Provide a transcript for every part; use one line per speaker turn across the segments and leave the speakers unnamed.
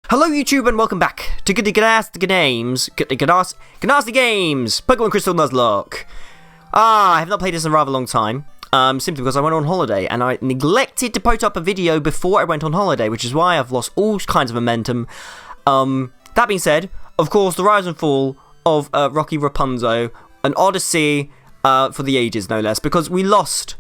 Hello YouTube and welcome back to Ganasty Games, Pokemon Crystal Nuzlocke. I have not played this in a rather long time, simply because I went on holiday and I neglected to put up a video before I went on holiday, which is why I've lost all kinds of momentum. That being said, of course, the rise and fall of Rocky Rapunzel, an odyssey for the ages, no less, because we lost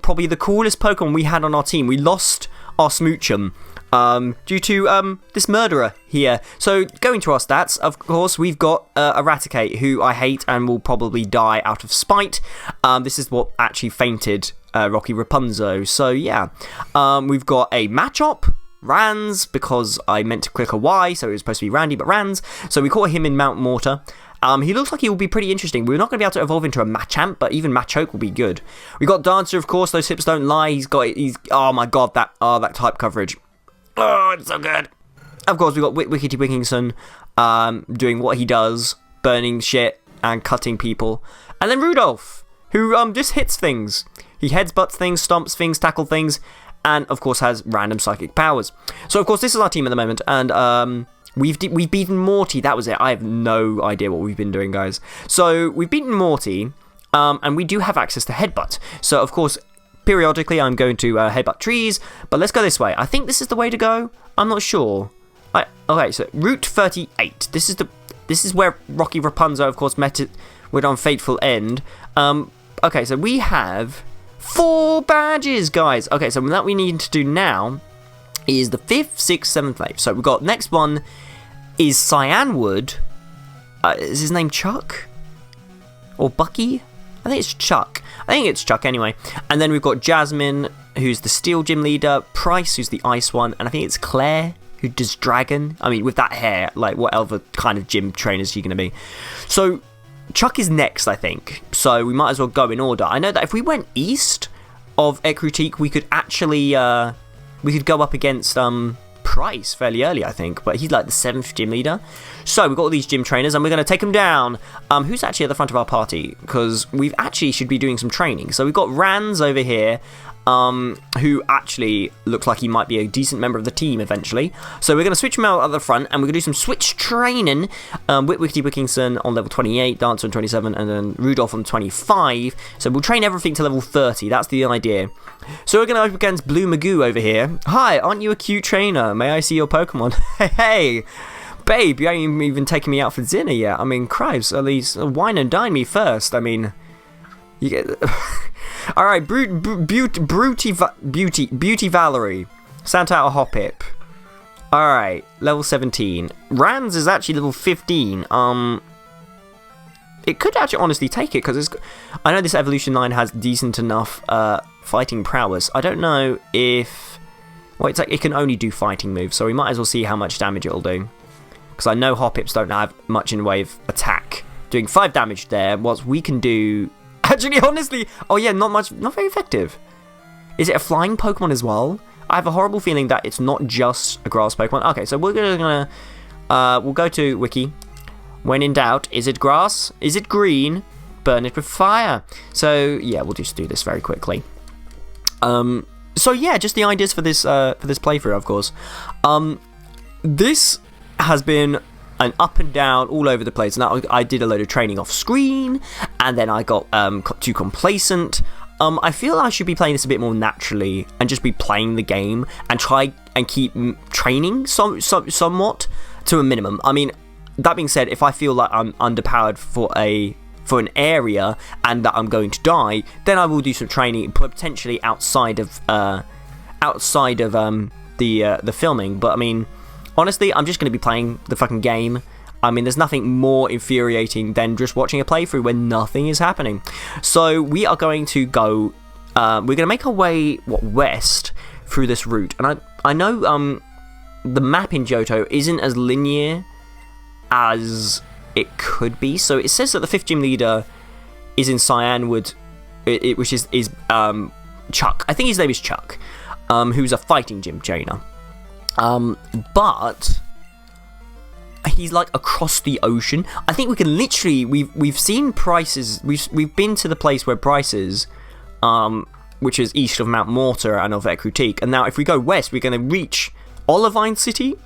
probably the coolest Pokemon we had on our team. We lost our Smoochum. Due to this murderer here. So going to our stats, of course, we've got Eradicate, who I hate and will probably die out of spite. This is what actually fainted Rocky Rapunzel. So yeah, we've got a Machop, Rans, because I meant to click a Y, so it was supposed to be Randy, but Rans. So we caught him in Mount Mortar. He looks like he will be pretty interesting. We're not going to be able to evolve into a Machamp, but even Machoke will be good. We got Dancer, of course. Those hips don't lie. He's oh my god, that type coverage. Oh, it's so good. Of course, we've got Wickety Wickinson doing what he does, burning shit and cutting people. And then Rudolph, who just hits things. He headsbutts things, stomps things, tackles things, and of course has random psychic powers. So of course, this is our team at the moment, and we've beaten Morty. That was it. I have no idea what we've been doing, guys. So we've beaten Morty, and we do have access to Headbutt. So of course, periodically, I'm going to headbutt trees, but let's go this way. I think this is the way to go. I'm not sure. Okay, so Route 38. This is where Rocky Rapunzel, of course, met it with an unfateful end. Okay, so we have 4 badges, guys. Okay, so what we need to do now is the 5th, 6th, 7th, 8th. So we've got next one is Cyanwood. Is his name Chuck or Bucky? I think it's Chuck. I think it's Chuck anyway. And then we've got Jasmine, who's the Steel Gym Leader, Price, who's the Ice one, and I think it's Claire, who does Dragon. I mean, with that hair, like, what other kind of gym trainer is she going to be? So, Chuck is next, I think. So, we might as well go in order. I know that if we went east of Ecruteak, we could actually, we could go up against, Price fairly early, I think, but he's like the 7th gym leader. So we've got all these gym trainers and we're going to take them down. Who's actually at the front of our party? Because we've actually should be doing some training. So we've got Rans over here, who actually looks like he might be a decent member of the team eventually. So we're going to switch him out at the front and we're going to do some switch training. Wickety Wickinson on level 28, Dancer on 27, and then Rudolph on 25. So we'll train everything to level 30. That's the idea. So we're going to go up against Blue Magoo over here. Hi, aren't you a cute trainer? May I see your Pokemon? Hey, babe, you ain't even taken me out for dinner yet. I mean, Christ, at least wine and dine me first. I mean, you get... Alright, Beauty Valerie. Sent out a Hoppip. Alright, level 17. Rans is actually level 15. It could actually honestly take it, because I know this evolution line has decent enough fighting prowess. I don't know if... Well, it's like it can only do fighting moves, so we might as well see how much damage it'll do. Because I know Hoppips don't have much in the way of attack. Doing 5 damage there, whilst we can do... Actually, honestly... Oh yeah, not very effective. Is it a flying Pokemon as well? I have a horrible feeling that it's not just a grass Pokemon. Okay, so we're gonna... we'll go to Wiki. When in doubt, is it grass? Is it green? Burn it with fire. So, yeah, we'll just do this very quickly. So, yeah, just the ideas for this playthrough, of course. This has been an up and down all over the place. Now, I did a load of training off screen, and then I got too complacent. I feel I should be playing this a bit more naturally and just be playing the game and try and keep training somewhat to a minimum. I mean, that being said, if I feel like I'm underpowered for an area and that I'm going to die, then I will do some training, potentially outside of the filming. But I mean, honestly, I'm just going to be playing the fucking game. I mean, there's nothing more infuriating than just watching a playthrough when nothing is happening. So we are going to go. We're going to make our way west through this route, and I know the map in Johto isn't as linear as it could be. So it says that the 5th gym leader is in Cyanwood, which is Chuck. I think his name is Chuck, who's a fighting gym trainer. But he's like across the ocean. I think we can literally we've seen Price's. We've been to the place where Price's, which is east of Mount Mortar and of Ecruteak. And now if we go west, we're going to reach Olivine City.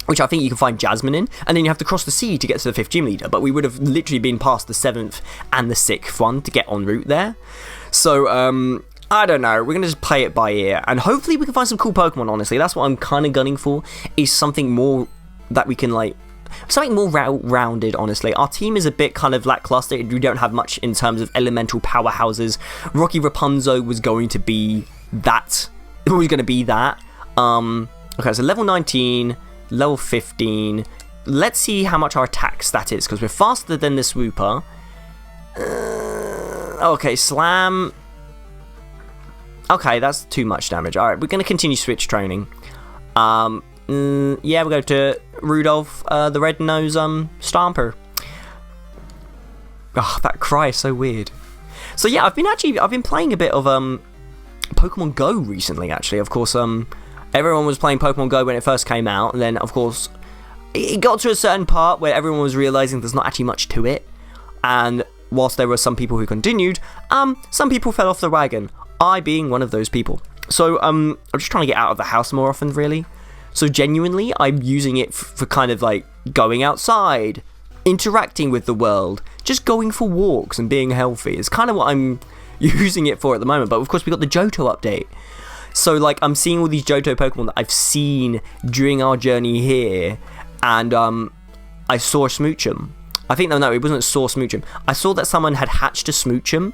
which I think you can find Jasmine in, and then you have to cross the sea to get to the 5th gym leader, but we would have literally been past the 7th and the 6th one to get en route there. So, I don't know, we're going to just play it by ear, and hopefully we can find some cool Pokemon, honestly. That's what I'm kind of gunning for, is something more that we can, like, something more rounded, honestly. Our team is a bit kind of lackluster. We don't have much in terms of elemental powerhouses. Rocky Rapunzel was going to be that. Okay, so level 19... level 15. Let's see how much our attack stat is, because we're faster than the Swooper. Okay, Slam. Okay, that's too much damage. Alright, we're going to continue switch training. Yeah, we'll go to Rudolph, the Red Nose Stomper. Oh, that cry is so weird. So yeah, I've been playing a bit of Pokemon Go recently, actually. Of course, everyone was playing Pokemon Go when it first came out, and then, of course, it got to a certain part where everyone was realising there's not actually much to it, and whilst there were some people who continued, some people fell off the wagon, I being one of those people. So, I'm just trying to get out of the house more often, really. So, genuinely, I'm using it for kind of, like, going outside, interacting with the world, just going for walks and being healthy. It's kind of what I'm using it for at the moment, but of course we got the Johto update. So, like, I'm seeing all these Johto Pokemon that I've seen during our journey here, and I saw a Smoochum. I think, no, it wasn't saw Smoochum. I saw that someone had hatched a Smoochum,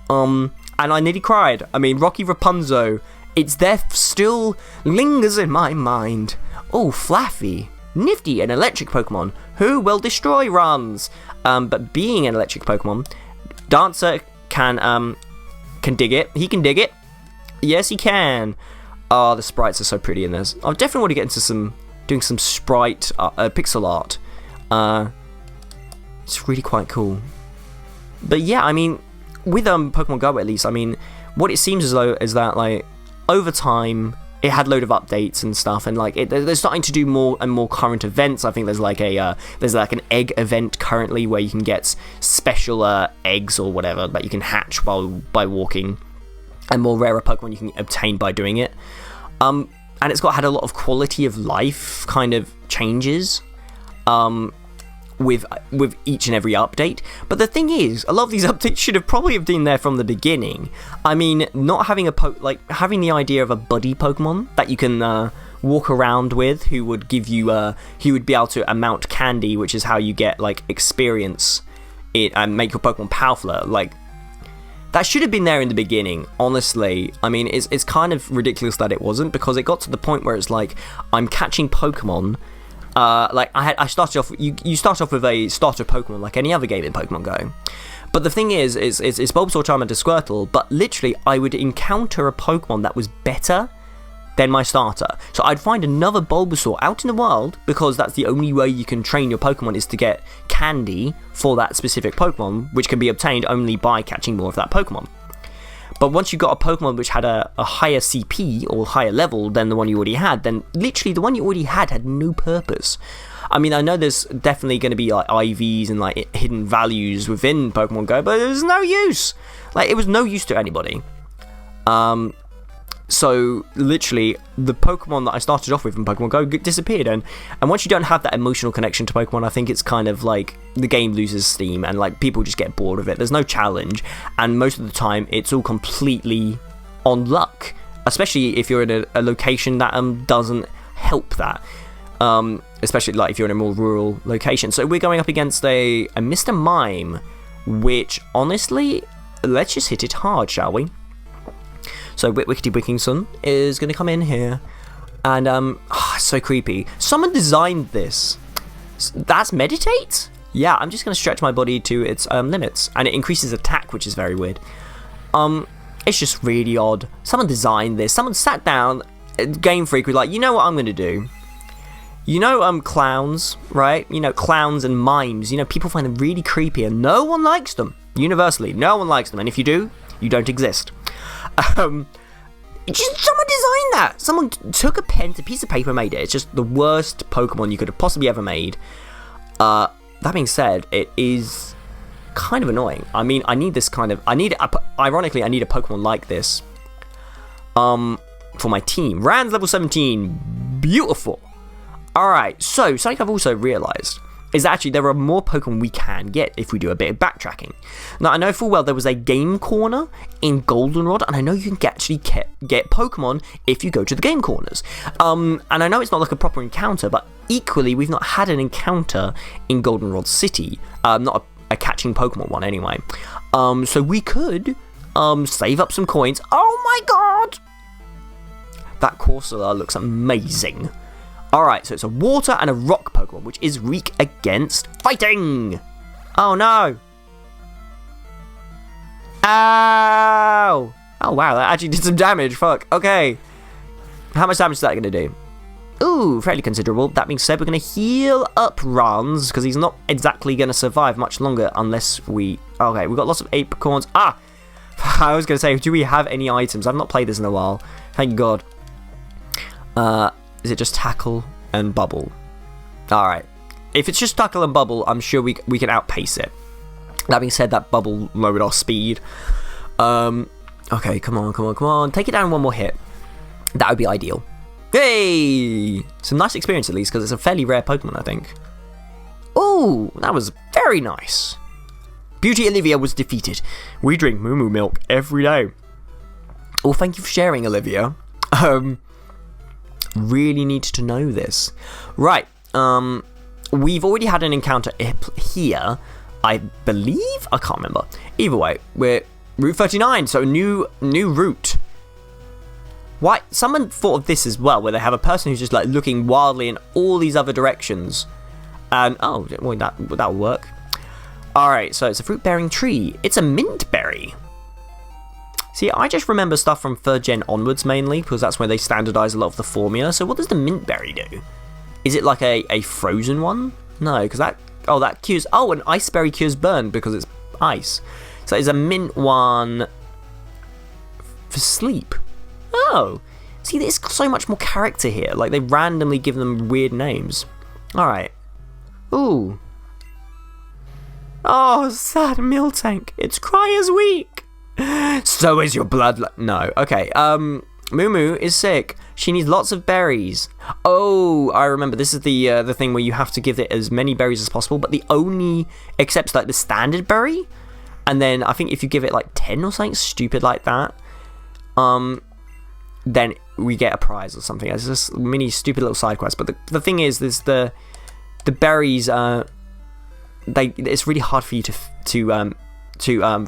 and I nearly cried. I mean, Rocky Rapunzel, it's there, still lingers in my mind. Oh, Flaffy, nifty, an electric Pokemon, who will destroy runs. But being an electric Pokemon, Dancer can dig it. He can dig it. Yes, he can. Oh, the sprites are so pretty in this. I definitely want to get into doing some sprite pixel art. It's really quite cool. But yeah, I mean, with Pokemon Go at least, I mean, what it seems as though is that, like, over time it had a load of updates and stuff, and like they're starting to do more and more current events. I think there's like an egg event currently where you can get special eggs or whatever that you can hatch by walking, and more rarer Pokemon you can obtain by doing it. And it's had a lot of quality of life kind of changes with each and every update. But the thing is, a lot of these updates should have probably been there from the beginning. I mean, not having having the idea of a buddy Pokemon that you can walk around with, who would give you he would be able to amount candy, which is how you get like experience it and make your Pokemon powerful. Like, that should have been there in the beginning, honestly. I mean, it's kind of ridiculous that it wasn't, because it got to the point where it's like, I'm catching Pokemon. Like, I started off. You start off with a starter Pokemon like any other game in Pokemon Go. But the thing is it's Bulbasaur, Charmander, Squirtle. But literally, I would encounter a Pokemon that was better than my starter. So I'd find another Bulbasaur out in the wild, because that's the only way you can train your Pokemon, is to get candy for that specific Pokemon, which can be obtained only by catching more of that Pokemon. But once you got a Pokemon which had a higher CP or higher level than the one you already had, then literally the one you already had no purpose. I mean, I know there's definitely going to be like IVs and like hidden values within Pokemon Go, but there's no use. Like, it was no use to anybody. So literally, the Pokemon that I started off with in Pokemon Go disappeared, and once you don't have that emotional connection to Pokemon, I think it's kind of like the game loses steam, and like people just get bored of it. There's no challenge, and most of the time it's all completely on luck, especially if you're in a location that doesn't help that. Especially like if you're in a more rural location. So we're going up against a Mr. Mime, which honestly, let's just hit it hard, shall we? So Wickety Wickingson is going to come in here, and so creepy. Someone designed this. That's Meditate? Yeah, I'm just going to stretch my body to its limits, and it increases attack, which is very weird. It's just really odd. Someone designed this. Someone sat down, Game Freak was like, you know what I'm going to do? You know, clowns, right? You know, clowns and mimes. You know, people find them really creepy, and no one likes them. Universally, no one likes them, and if you do, you don't exist. Someone designed that. Someone took a piece of paper and made it. It's just the worst Pokemon you could have possibly ever made. That being said, it is kind of annoying. I mean, ironically, I need a Pokemon like this for my team. Rand's level 17. Beautiful. Alright, so something I've also realised is that actually there are more Pokemon we can get if we do a bit of backtracking. Now, I know full well there was a game corner in Goldenrod, and I know you can actually get Pokemon if you go to the game corners. And I know it's not like a proper encounter, but equally, we've not had an encounter in Goldenrod City. Not a catching Pokemon one, anyway. So we could save up some coins. Oh my god! That Corsola looks amazing. Alright, so it's a water and a rock Pokemon, which is weak against fighting! Oh no! Ow! Oh wow, that actually did some damage, fuck. Okay. How much damage is that going to do? Ooh, fairly considerable. That being said, we're going to heal up Rans, because he's not exactly going to survive much longer unless we... Okay, we've got lots of apricorns. Ah! I was going to say, do we have any items? I've not played this in a while. Thank God. Is it just Tackle and Bubble? Alright. If it's just Tackle and Bubble, I'm sure we can outpace it. That being said, that Bubble lowered our speed. Okay, come on. Take it down one more hit. That would be ideal. Hey! Some nice experience at least, because it's a fairly rare Pokemon, I think. Ooh, that was very nice. Beauty Olivia was defeated. We drink Moo Moo milk every day. Well, thank you for sharing, Olivia. Really needed to know this. Right, we've already had an encounter here, I believe? I can't remember. Either way, we're Route 39, so new route. Why? Someone thought of this as well, where they have a person who's just like looking wildly in all these other directions. And, oh, well, that'll work. Alright, so it's a fruit-bearing tree. It's a mint berry. See, I just remember stuff from 3rd gen onwards mainly, because that's where they standardise a lot of the formula. So what does the mint berry do? Is it like a frozen one? No, because that cures... Oh, an ice berry cures burn because it's ice. So it's a mint one for sleep. Oh. See, there's so much more character here. Like, they randomly give them weird names. Alright. Ooh. Oh, sad Miltank. Its cry is weak. So is your blood. No. Okay. Moo Moo is sick. She needs lots of berries. Oh, I remember. This is the thing where you have to give it as many berries as possible, but the only accepts like the standard berry. And then I think if you give it like 10 or something stupid like that, then we get a prize or something. It's just mini stupid little side quest. But the thing is, there's the berries. It's really hard for you to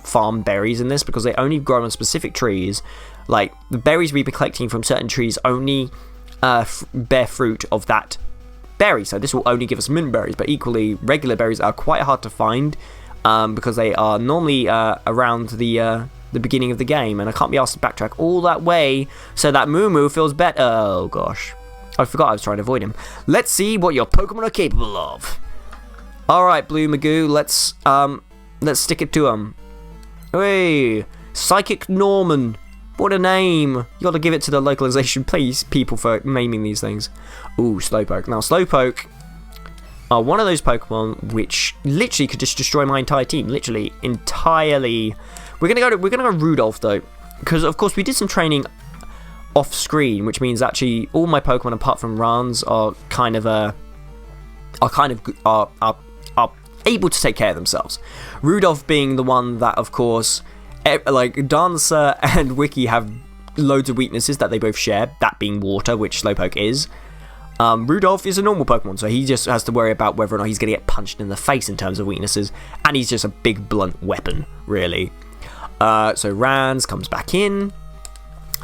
farm berries in this because they only grow on specific trees. Like the berries we've been collecting from certain trees only bear fruit of that berry. So this will only give us mint berries, but equally regular berries are quite hard to find because they are normally around the beginning of the game, and I can't be asked to backtrack all that way so that Moo Moo feels better. Oh gosh, I forgot I was trying to avoid him. Let's see what your Pokemon are capable of. All right, Blue Magoo, let's stick it to him. Hey, Psychic Norman. What a name. You got to give it to the localization, please, people, for naming these things. Ooh, Slowpoke. Now, Slowpoke are one of those Pokemon which literally could just destroy my entire team. Literally, entirely. We're gonna go Rudolph, though, because, of course, we did some training off-screen, which means actually all my Pokemon, apart from Rans, are able to take care of themselves. Rudolph being the one that, of course, like Dancer and Wiki have loads of weaknesses that they both share, that being water, which Slowpoke is. Rudolph is a normal Pokemon, so he just has to worry about whether or not he's going to get punched in the face in terms of weaknesses, and he's just a big blunt weapon, really. So Rans comes back in.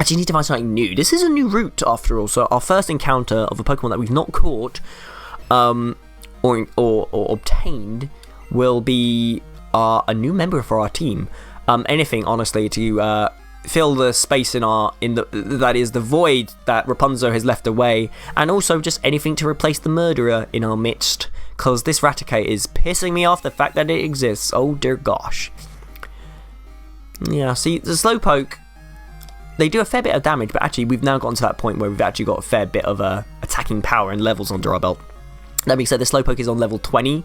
Actually, need to find something new. This is a new route, after all, so our first encounter of a Pokemon that we've not caught, or obtained, will be a new member for our team. Anything, honestly, to fill the space that is the void that Rapunzel has left away, and also just anything to replace the murderer in our midst, because this Raticate is pissing me off the fact that it exists. Oh dear gosh. Yeah, see, the Slowpoke, they do a fair bit of damage, but actually we've now gotten to that point where we've actually got a fair bit of attacking power and levels under our belt. That being said, the Slowpoke is on level 20,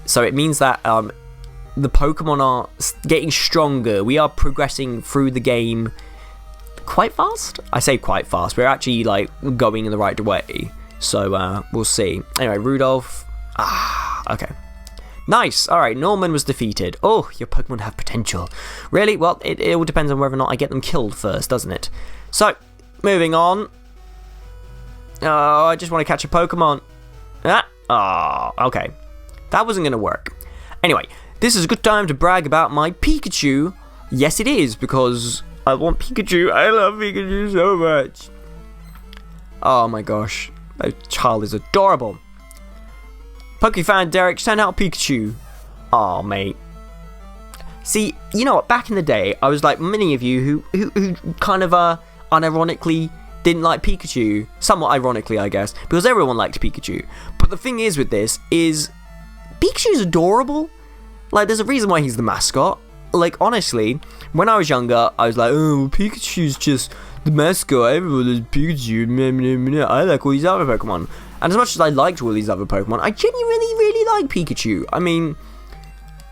so it means that the Pokemon are getting stronger. We are progressing through the game quite fast. I say quite fast. We're actually like going in the right way. So, we'll see. Anyway, Rudolph. Okay. Nice. All right, Norman was defeated. Oh, your Pokemon have potential. Really? Well, it all depends on whether or not I get them killed first, doesn't it? So, moving on. Oh, I just want to catch a Pokemon. Okay. That wasn't going to work. Anyway, this is a good time to brag about my Pikachu. Yes, it is, because I want Pikachu. I love Pikachu so much. Oh my gosh. That child is adorable. Pokefan Derek, send out Pikachu. Oh, mate. See, you know what? Back in the day, I was like many of you who kind of unironically didn't like Pikachu. Somewhat ironically, I guess, because everyone liked Pikachu. But the thing is with this is Pikachu's adorable. Like, there's a reason why he's the mascot. Like, honestly, when I was younger, I was like, oh, Pikachu's just the mascot. Everyone is Pikachu. I like all these other Pokemon. And as much as I liked all these other Pokemon, I genuinely really like Pikachu. I mean,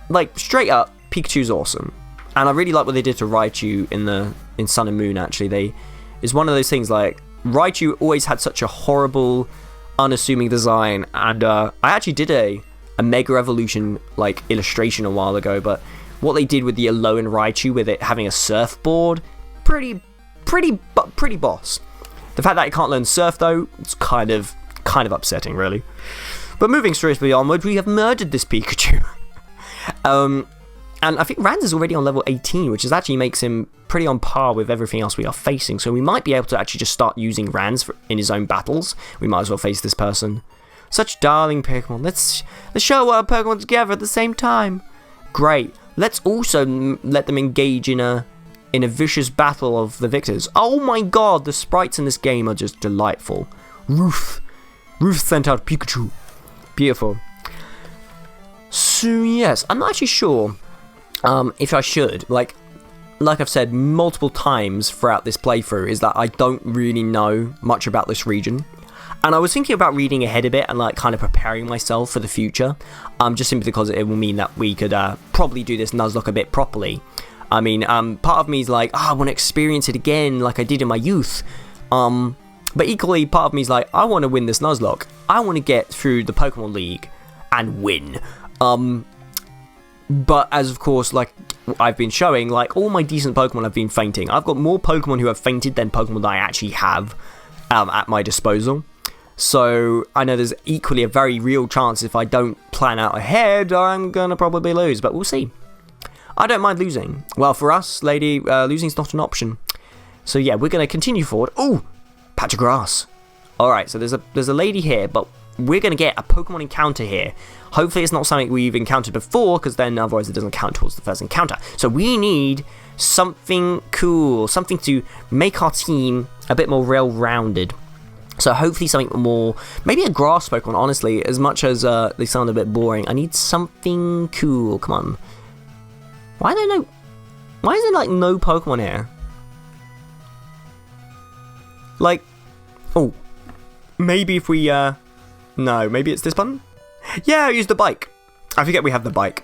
like, straight up, Pikachu's awesome. And I really like what they did to Raichu in Sun and Moon, actually. It's one of those things, like, Raichu always had such a horrible, unassuming design. And I actually did a Mega Evolution, like, illustration a while ago. But what they did with the Alolan Raichu, with it having a surfboard, pretty boss. The fact that it can't learn Surf, though, it's kind of upsetting, really. But moving swiftly onward, we have murdered this Pikachu. And I think Rans is already on level 18, which actually makes him pretty on par with everything else we are facing. So we might be able to actually just start using Rans in his own battles. We might as well face this person. Such darling Pokemon. Let's show our Pokemon together at the same time. Great. Let's also let them engage in a vicious battle of the victors. Oh my god, the sprites in this game are just delightful. Ruth sent out Pikachu. Beautiful. So yes, I'm not actually sure if I should. Like I've said multiple times throughout this playthrough, is that I don't really know much about this region. And I was thinking about reading ahead a bit and like kind of preparing myself for the future. Just simply because it will mean that we could probably do this Nuzlocke a bit properly. I mean, part of me is like, I want to experience it again like I did in my youth. But equally, part of me is like, I want to win this Nuzlocke. I want to get through the Pokemon League and win. But as of course, like I've been showing, like all my decent Pokemon have been fainting. I've got more Pokemon who have fainted than Pokemon that I actually have at my disposal. So I know there's equally a very real chance if I don't plan out ahead, I'm going to probably lose. But we'll see. I don't mind losing. Well, for us, lady, losing's not an option. So yeah, we're going to continue forward. Ooh, patch of grass. Alright, so there's a lady here, but we're going to get a Pokemon encounter here. Hopefully it's not something we've encountered before, because then otherwise it doesn't count towards the first encounter. So we need something cool, something to make our team a bit more well-rounded. So hopefully something more, maybe a grass Pokemon, honestly, as much as they sound a bit boring. I need something cool, come on. Why is there like no Pokemon here? Like, oh, maybe if we, no, maybe it's this button? Yeah, use the bike. I forget we have the bike.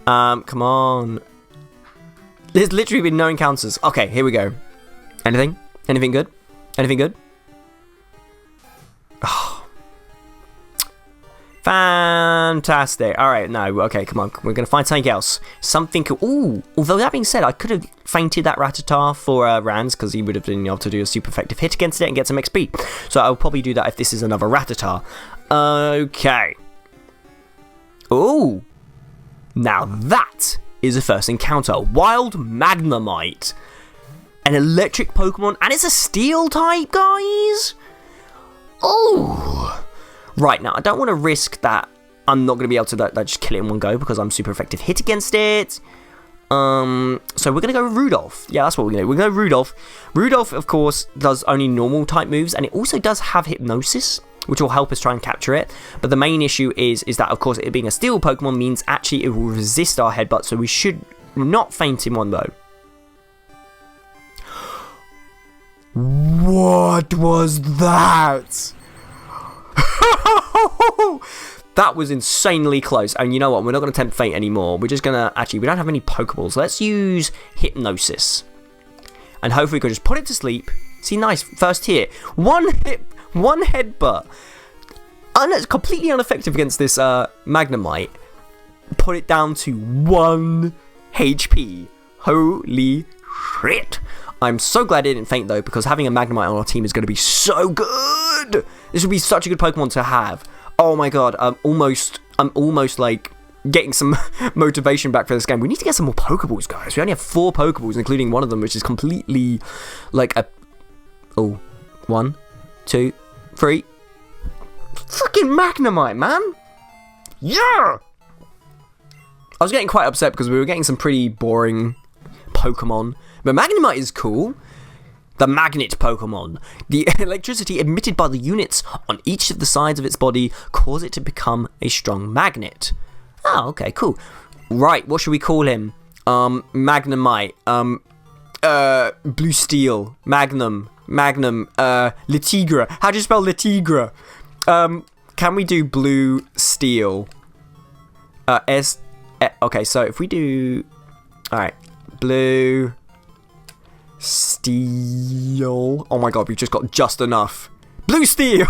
Come on. There's literally been no encounters. Okay, here we go. Anything? Anything good? Anything good? Oh. Fantastic. Alright, no, okay, come on. We're going to find something else. Something cool. Ooh, although that being said, I could have fainted that Rattata for Rans, because he would have been able to do a super effective hit against it and get some XP. So I'll probably do that if this is another Rattata. Okay. Ooh. Now that is a first encounter. Wild Magnemite. An electric Pokemon, and it's a steel type, guys. Oh. Right, now, I don't want to risk that I'm not going to be able to just kill it in one go, because I'm super effective hit against it. So we're going to go Rudolph. Yeah, that's what we're going to do. We're going to go Rudolph. Rudolph, of course, does only normal type moves, and it also does have Hypnosis, which will help us try and capture it. But the main issue is that, of course, it being a steel Pokemon means actually it will resist our headbutt, so we should not faint in one go. What was that? That was insanely close. And you know what? We're not going to tempt fate anymore. We're just going to... Actually, we don't have any Pokeballs. Let's use Hypnosis. And hopefully we can just put it to sleep. See, nice. First hit. One One headbutt. And it's completely ineffective against this Magnemite. Put it down to 1 HP. Holy shit. I'm so glad it didn't faint though, because having a Magnemite on our team is going to be so good. This would be such a good Pokemon to have. Oh my god, I'm almost like getting some motivation back for this game. We need to get some more Pokeballs, guys. We only have 4 Pokeballs, including one of them, which is completely like a... Oh, 1, 2, 3. Freaking Magnemite, man! Yeah! I was getting quite upset because we were getting some pretty boring Pokemon. But Magnemite is cool. The magnet Pokemon. The electricity emitted by the units on each of the sides of its body cause it to become a strong magnet. Oh, okay, cool. Right, what should we call him? Magnemite. Blue Steel. Magnum. Letigra. How do you spell Letigra? Can we do Blue Steel? Okay, so if we do... Alright. Blue... Steel. Oh my god, we've just got just enough. Blue Steel!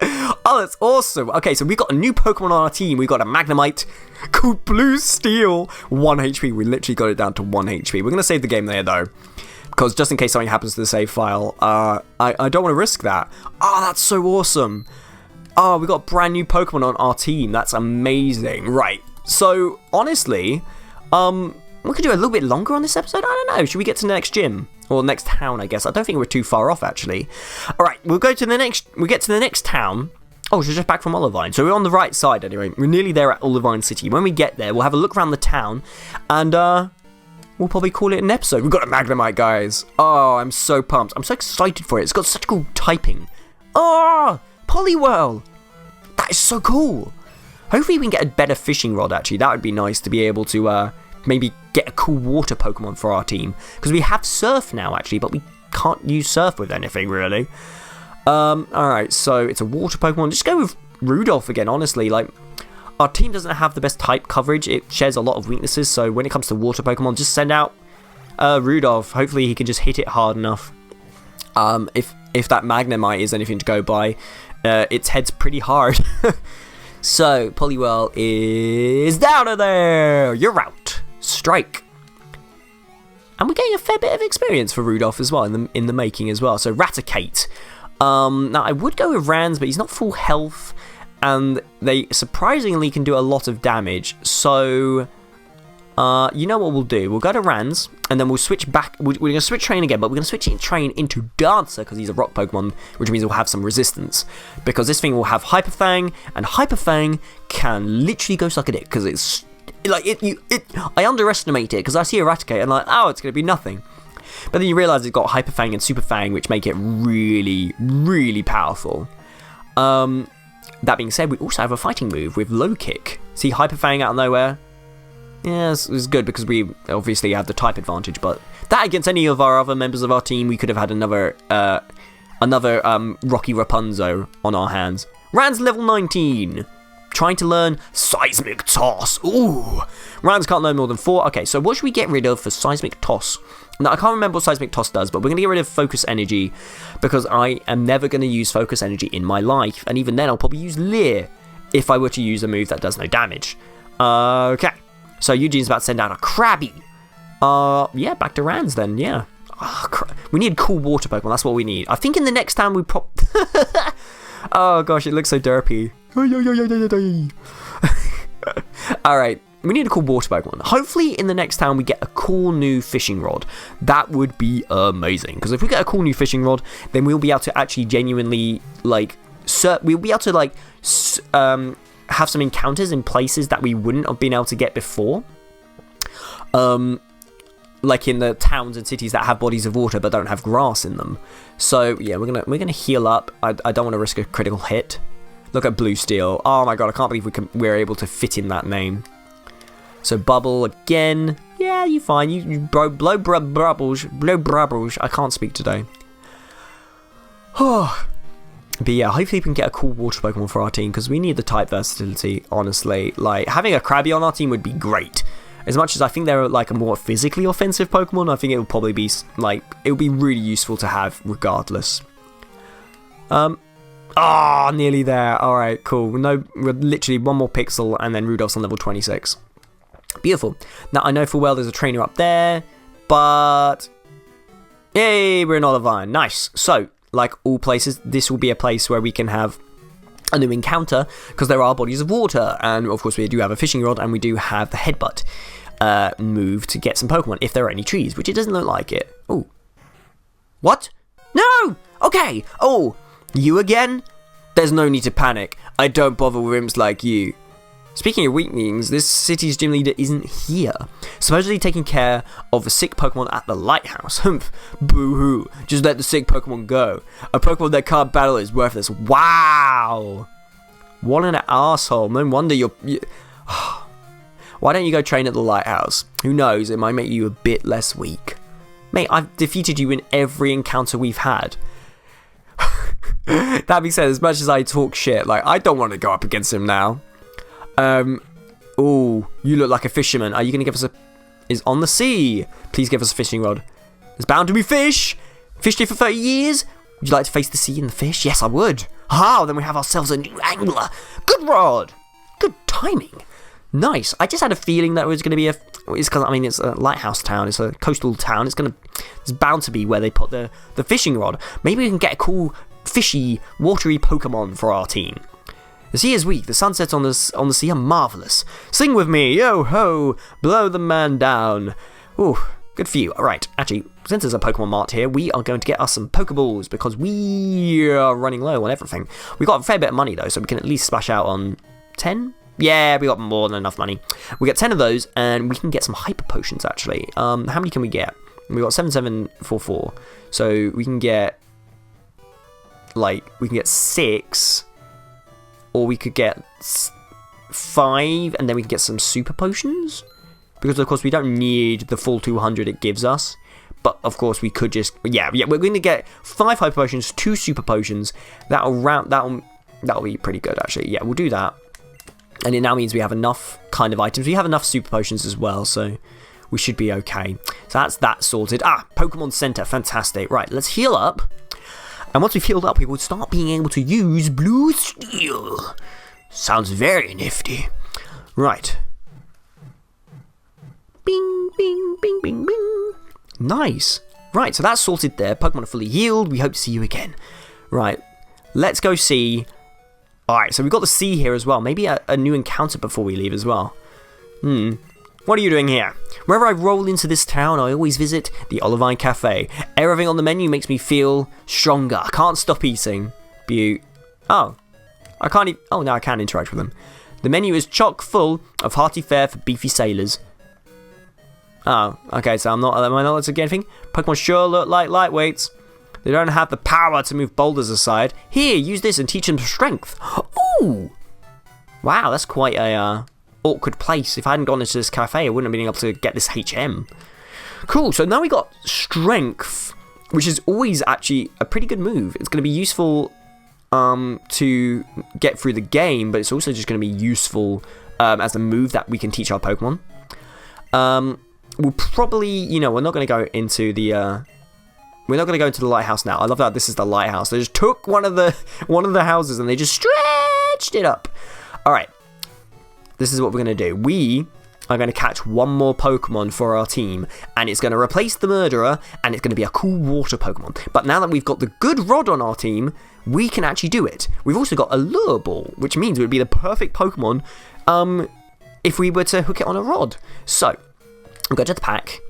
Oh, that's awesome. Okay, so we've got a new Pokemon on our team. We've got a Magnemite called Blue Steel. 1 HP. We literally got it down to 1 HP. We're going to save the game there, though. Because just in case something happens to the save file, I don't want to risk that. Oh, that's so awesome. Oh, we got a brand new Pokemon on our team. That's amazing. Right. So, honestly, we could do a little bit longer on this episode. I don't know. Should we get to the next gym? Or next town, I guess. I don't think we're too far off, actually. Alright, we'll get to the next town. Oh, she's just back from Olivine. So we're on the right side, anyway. We're nearly there at Olivine City. When we get there, we'll have a look around the town. And, we'll probably call it an episode. We've got a Magnemite, guys. Oh, I'm so pumped. I'm so excited for it. It's got such cool typing. Oh, Poliwhirl. That is so cool. Hopefully we can get a better fishing rod, actually. That would be nice to be able to, maybe get a cool water Pokemon for our team. Because we have Surf now, actually, but we can't use Surf with anything, really. Alright, so it's a water Pokemon. Just go with Rudolph again, honestly. Like, our team doesn't have the best type coverage. It shares a lot of weaknesses, so when it comes to water Pokemon, just send out Rudolph. Hopefully he can just hit it hard enough. If that Magnemite is anything to go by, its head's pretty hard. So, Poliwhirl is down of there. You're out. Strike. And we're getting a fair bit of experience for Rudolph as well in the making as well. So Raticate. Now I would go with Rans, but he's not full health, and they surprisingly can do a lot of damage. So you know what we'll do? We'll go to Rans, and then we'll switch back. We're going to switch train again, but we're going to switch train into Dancer because he's a rock Pokemon, which means we'll have some resistance. Because this thing will have Hyper Fang, and Hyper Fang can literally go suck a dick because it's like I underestimate it because I see Eradicate and like, oh, it's going to be nothing. But then you realise it's got Hyper Fang and Super Fang, which make it really, really powerful. That being said, we also have a fighting move with Low Kick. See Hyper Fang out of nowhere? Yeah, it's good because we obviously have the type advantage, but that against any of our other members of our team, we could have had another Rocky Rapunzel on our hands. Rans level 19. Trying to learn Seismic Toss. Ooh. Rans can't learn more than 4. Okay, so what should we get rid of for Seismic Toss? Now, I can't remember what Seismic Toss does, but we're going to get rid of Focus Energy because I am never going to use Focus Energy in my life. And even then, I'll probably use Leer if I were to use a move that does no damage. Okay. So Eugene's about to send out a Krabby. Yeah, back to Rans then, yeah. Oh, we need cool water Pokemon, that's what we need. I think in the next town we oh gosh, it looks so derpy. Alright, we need a cool water Pokemon. Hopefully in the next town we get a cool new fishing rod. That would be amazing. Because if we get a cool new fishing rod, then we'll be able to actually genuinely, like, we'll be able to, like, have some encounters in places that we wouldn't have been able to get before. Like in the towns and cities that have bodies of water but don't have grass in them. So yeah, we're gonna heal up. I don't want to risk a critical hit. Look at Blue Steel. Oh my god, I can't believe we're able to fit in that name. So Bubble again. Yeah, you fine. You blow brubbles. I can't speak today. Oh. But yeah, hopefully we can get a cool water Pokemon for our team because we need the type versatility, honestly. Like, having a Krabby on our team would be great. As much as I think they're like a more physically offensive Pokemon, I think it will probably be, like, it would be really useful to have regardless. Nearly there. Alright, cool. No, we're literally one more pixel and then Rudolph's on level 26. Beautiful. Now, I know full well there's a trainer up there, but... Yay, we're in Olivine. Nice. So, like all places, this will be a place where we can have a new encounter, because there are bodies of water, and of course we do have a fishing rod, and we do have the headbutt move to get some Pokemon, if there are any trees, which it doesn't look like it. Oh. What? No! Okay! Oh, you again? There's no need to panic. I don't bother with imps like you. Speaking of weaklings, this city's gym leader isn't here. Supposedly taking care of a sick Pokemon at the Lighthouse. Humph. Boo-hoo. Just let the sick Pokemon go. A Pokemon that can't battle is worthless. Wow. What an asshole. No wonder you're... Why don't you go train at the Lighthouse? Who knows, it might make you a bit less weak. Mate, I've defeated you in every encounter we've had. That being said, as much as I talk shit, like, I don't want to go up against him now. Oh, you look like a fisherman. Are you going to give us a... Is on the sea. Please give us a fishing rod. There's bound to be fish. Fished here for 30 years. Would you like to face the sea and the fish? Yes, I would. Ha, then we have ourselves a new angler. Good rod. Good timing. Nice. I just had a feeling that it was going to be a... It's because, I mean, it's a lighthouse town. It's a coastal town. It's bound to be where they put the fishing rod. Maybe we can get a cool, fishy, watery Pokemon for our team. The sea is weak. The sunsets on the sea are marvellous. Sing with me. Yo-ho. Blow the man down. Ooh, good for you. All right. Actually, since there's a Pokemon Mart here, we are going to get us some Pokeballs because we are running low on everything. We got a fair bit of money, though, so we can at least splash out on 10? Yeah, we got more than enough money. We get 10 of those, and we can get some Hyper Potions, actually. How many can we get? We got 7744. So we can get, like, 6... Or we could get 5, and then we can get some Super Potions. Because, of course, we don't need the full 200 it gives us. But, of course, we could just... Yeah, we're going to get 5 Hyper Potions, 2 Super Potions. That'll be pretty good, actually. Yeah, we'll do that. And it now means we have enough kind of items. We have enough Super Potions as well, so we should be okay. So that's that sorted. Pokemon Center. Fantastic. Right, let's heal up. And once we've healed up, we will start being able to use Blue Steel. Sounds very nifty. Right. Bing, bing, bing, bing, bing. Nice. Right, so that's sorted there. Pokemon are fully healed. We hope to see you again. Right, let's go see... Alright, so we've got the sea here as well. Maybe a new encounter before we leave as well. What are you doing here? Whenever I roll into this town, I always visit the Olivine Cafe. Everything on the menu makes me feel stronger. I can't stop eating. Beaut. Oh. I can't eat... Oh, no, I can interact with them. The menu is chock full of hearty fare for beefy sailors. Oh, okay, so am I not allowed to get anything? Pokemon sure look like lightweights. They don't have the power to move boulders aside. Here, use this and teach them strength. Ooh! Wow, that's quite a... awkward place. If I hadn't gone into this cafe, I wouldn't have been able to get this HM. Cool, so now we got strength, which is always actually a pretty good move. It's going to be useful to get through the game, but it's also just going to be useful as a move that we can teach our Pokemon. We'll probably, we're not going to go into the lighthouse now. I love that this is the lighthouse. They just took one of the houses and they just stretched it up. All right. This is what we're going to do. We are going to catch one more Pokemon for our team, and it's going to replace the Murderer, and it's going to be a cool water Pokemon. But now that we've got the good rod on our team, we can actually do it. We've also got a Lure Ball, which means it would be the perfect Pokemon if we were to hook it on a rod. So, we'll go to the pack,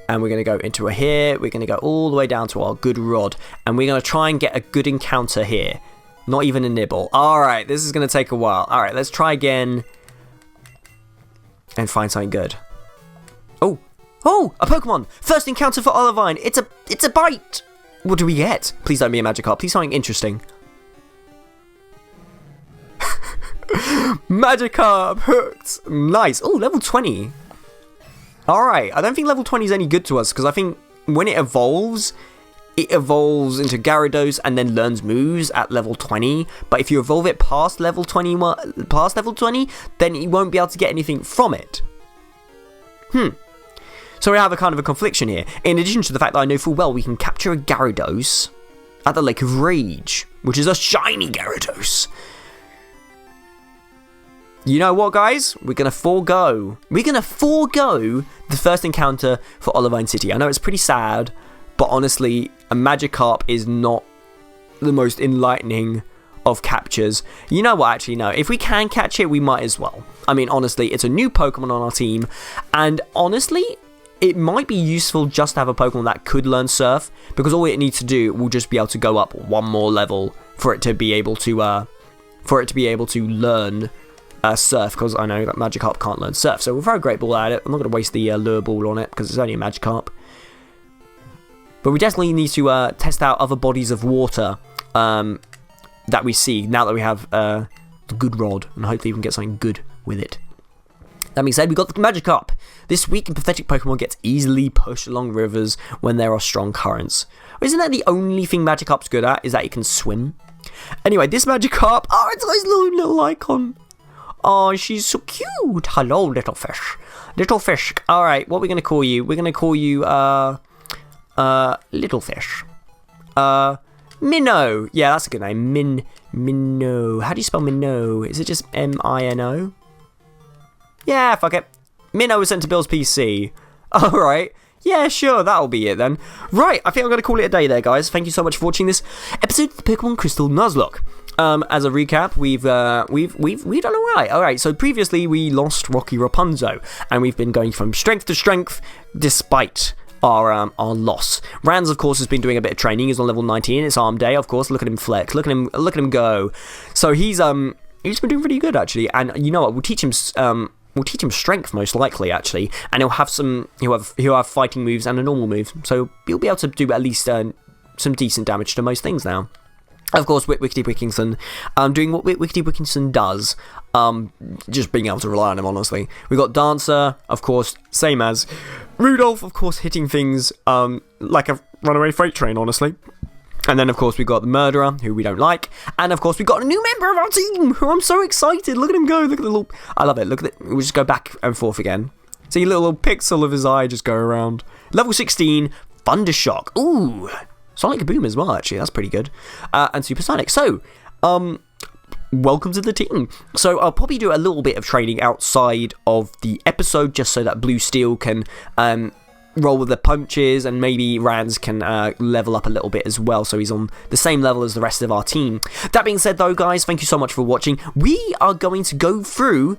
and we're going to go into here. We're going to go all the way down to our good rod, and we're going to try and get a good encounter here. Not even a nibble. All right, this is going to take a while. All right, let's try again. And find something good. Oh, a Pokemon! First encounter for Olivine. It's a bite. What do we get? Please don't be a Magikarp. Please something interesting. Magikarp hooked. Nice. Oh, level 20. All right. I don't think level 20 is any good to us because I think when it evolves into Gyarados and then learns moves at level 20. But if you evolve it past level 20, then you won't be able to get anything from it. So we have a kind of a confliction here. In addition to the fact that I know full well we can capture a Gyarados at the Lake of Rage. which is a shiny Gyarados. You know what, guys? We're going to forego the first encounter for Olivine City. I know it's pretty sad, but honestly, a Magikarp is not the most enlightening of captures. You know what, actually, no. If we can catch it, we might as well. I mean, honestly, it's a new Pokemon on our team, and honestly, it might be useful just to have a Pokemon that could learn Surf, because all it needs to do will just be able to go up one more level for it to be able to learn Surf, because I know that Magikarp can't learn Surf. So we'll throw a Great Ball at it. I'm not going to waste the Lure Ball on it, because it's only a Magikarp. But we definitely need to test out other bodies of water that we see, now that we have the good rod, and hopefully we can get something good with it. That being said, we got the Magikarp. This weak and pathetic Pokemon gets easily pushed along rivers when there are strong currents. Isn't that the only thing Magikarp's good at, is that it can swim? Anyway, this Magikarp, oh, it's a nice little icon. Oh, she's so cute. Hello, little fish. Little fish. Alright, what are we going to call you? We're going to call you, little fish. Minnow. Yeah, that's a good name. Minnow. How do you spell Minnow? Is it just M-I-N-O? Yeah, fuck it. Minnow was sent to Bill's PC. Alright. Yeah, sure, that'll be it then. Right, I think I'm going to call it a day there, guys. Thank you so much for watching this episode of the Pokemon Crystal Nuzlocke. As a recap, we've done alright. Alright, so previously we lost Rocky Rapunzel, and we've been going from strength to strength despite our loss. Rans, of course, has been doing a bit of training. He's on level 19. It's arm day, of course. Look at him flex. Look at him go. So he's been doing pretty good, actually. And you know what? We'll teach him strength, most likely, actually, and he'll have fighting moves and a normal move. So he'll be able to do at least some decent damage to most things now. Of course, Wickety Wickinson, doing what Wickety Wickinson does, just being able to rely on him, honestly. We've got Dancer, of course, same as Rudolph, of course, hitting things like a runaway freight train, honestly. And then, of course, we've got the Murderer, who we don't like. And, of course, we've got a new member of our team, who I'm so excited. Look at him go. Look at the little... I love it. Look at it. We'll just go back and forth again. See a little pixel of his eye just go around. Level 16, Thundershock. Ooh. Sonic Boom as well, actually. That's pretty good. And Supersonic. So, welcome to the team. So, I'll probably do a little bit of training outside of the episode, just so that Blue Steel can... roll with the punches, and maybe Rans can level up a little bit as well, so he's on the same level as the rest of our team. That being said, though, guys, thank you so much for watching. We are going to go through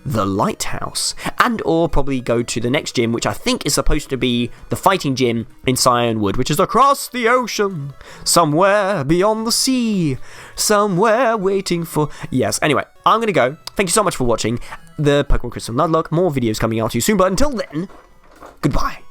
the Lighthouse, and or probably go to the next gym, which I think is supposed to be the fighting gym in Cianwood, which is across the ocean, somewhere beyond the sea, somewhere waiting for... Yes, anyway, I'm going to go. Thank you so much for watching the Pokemon Crystal Nuzlocke. More videos coming out to you soon, but until then, goodbye.